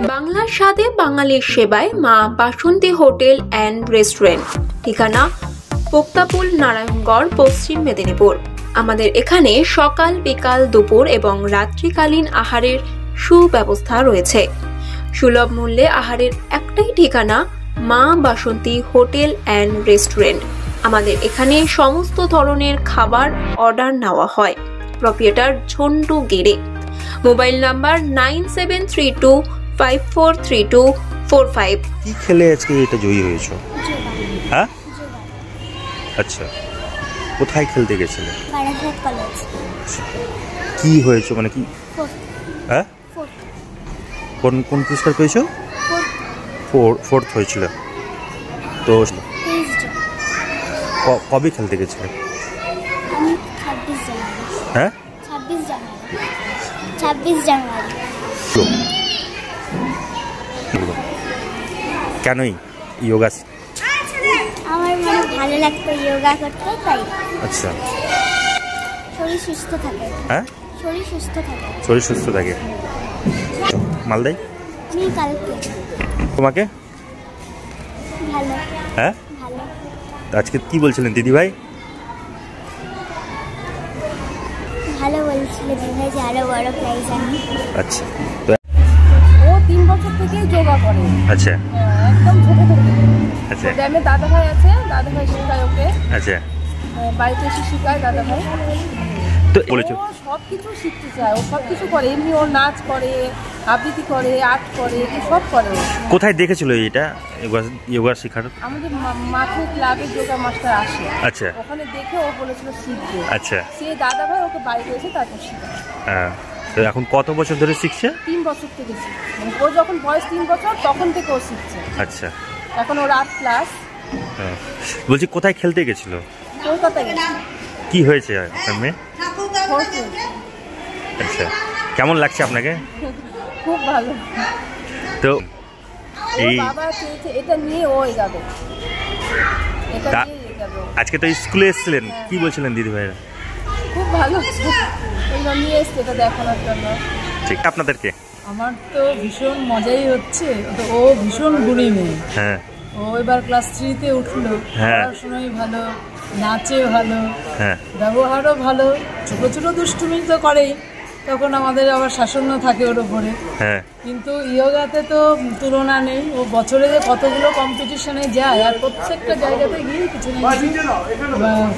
বাংলার স্বাদে বাঙালির সেবায় মা বাসন্তী হোটেল অ্যান্ড রেস্টুরেন্ট, ঠিকানা পোক্তাপুল, নারায়ণগড়, পশ্চিম মেদিনীপুর। আমাদের এখানে সকাল, বিকাল, দুপুর এবং রাত্রিকালীন আহারের সুব্যবস্থা রয়েছে। সুলভ মূল্যে আহারের একটাই ঠিকানা মা বাসন্তী হোটেল অ্যান্ড রেস্টুরেন্ট। আমাদের এখানে সমস্ত ধরনের খাবার অর্ডার নেওয়া হয়। প্রোপ্রাইটার ঝন্টু গেড়ে। Mobile number 9732543245। কি খেলে আজকে এটা জয়ী হয়েছো? হ্যাঁ, আচ্ছা, কোথায় খেলতে গেছিলে? কি হয়েছে, মানে কি? হ্যাঁ, কোন কোন পুরস্কার পেয়েছো? ফোর্থ হয়েছিল। তো কবে খেলতে গেছিলে? হ্যাঁ, 26 জানুয়ারি। কেনই যোগা? আমার মানে ভালো লাগতো যোগা করতে, তাই। আচ্ছা, শরীর সুস্থ থাকে। হ্যাঁ, শরীর সুস্থ থাকে। শরীর সুস্থ থাকে। মালদাই আমি কালকে। তোমাকে ভালো। হ্যাঁ, ভালো। আজকে কি বলছিলেন দিদি ভাই? ভালো বলছিল দিদি ভাই যে আরো বড় প্রাইজ আনি। আচ্ছা, ও 3 বছর থেকেই যোগা করে। আচ্ছা, একদম ছোট থেকে। আচ্ছা, গ্রামে দাদা ভাই আছে, দাদা ভাই শেখায় ওকে। আচ্ছা, বাড়িতে এসে শেখায় দাদা ভাই। তো বলেছো ও সব কিছু শিখতে চায়, ও সব কিছু করে। এমনি ও নাচ করে, আবৃত্তি করে, আর্ট করে, সব করে। কোথায় দেখেছিল এটা যোগা শেখার? আমাদের মাঠে ক্লাবে যোগা মাস্টার আসে। আচ্ছা, ওখানে দেখে ও বলেছিল শিখবে। আচ্ছা, সে দাদা ভাই ওকে বাড়িতে এসে তারপর শেখায়। হ্যাঁ। তো এখন কত বছর ধরে শিখছে? 3 বছর থেকে শিখছে। মানে ও যখন বয়স 3 বছর তখন থেকে ও শিখছে। আচ্ছা, এখন ওর 8 ক্লাস। হ্যাঁ। বলছি কোথায় খেলতে গেছিল? কলকাতায় গেছে। কি হয়েছে আপনার মেয়ে? আচ্ছা, কেমন লাগছে আপনাকে? খুব ভালো। তো এই বাবা চেয়েছে এটা নিয়ে ও যাবে, এটা নিয়ে যাবে। আজকে তো স্কুলে এসেছিলেন, কি বলছিলেন দিদি ভাইরা? খুব ভালো, ওই নিয়ে এসছে এটা দেখানোর জন্য। ঠিক, আপনাদেরকে? আমার তো ভীষণ মজাই হচ্ছে। ও ভীষণ গুণী মেয়ে। হ্যাঁ, ও এবার ক্লাস 3-তে উঠলো। হ্যাঁ, পড়াশোনাই ভালো, নাচে ভালো, হ্যাঁ, ব্যবহারও ভালো। ছোট ছোট দুষ্টুমি তো করেই, তখন আমাদের আবার শাসনও থাকে ওর ওপরে। হ্যাঁ, কিন্তু ইয়োগাতে তো তুলনা নেই। ও বছরে যে কতগুলো কম্পিটিশনে যায়, আর প্রত্যেকটা জায়গাতে গিয়ে কিছু না কিছু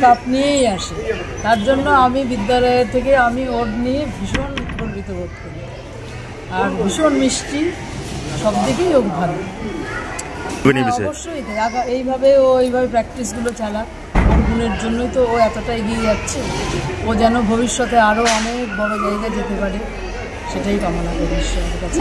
কাপ নিয়েই আসে। তার জন্য আমি বিদ্যালয়ের থেকে আমি ওর নিয়ে ভীষণ গর্বিত বোধ করি। আর ভীষণ মিষ্টি, সব দিকেই ও ভালো। অবশ্যই এইভাবে ও এইভাবে প্র্যাকটিসগুলো চালাক। ওর গুণের জন্যই তো ও এতটা এগিয়ে যাচ্ছে। ও যেন ভবিষ্যতে আরও অনেক বড় জায়গায় যেতে পারে, সেটাই কামনা করি ঈশ্বরের কাছে।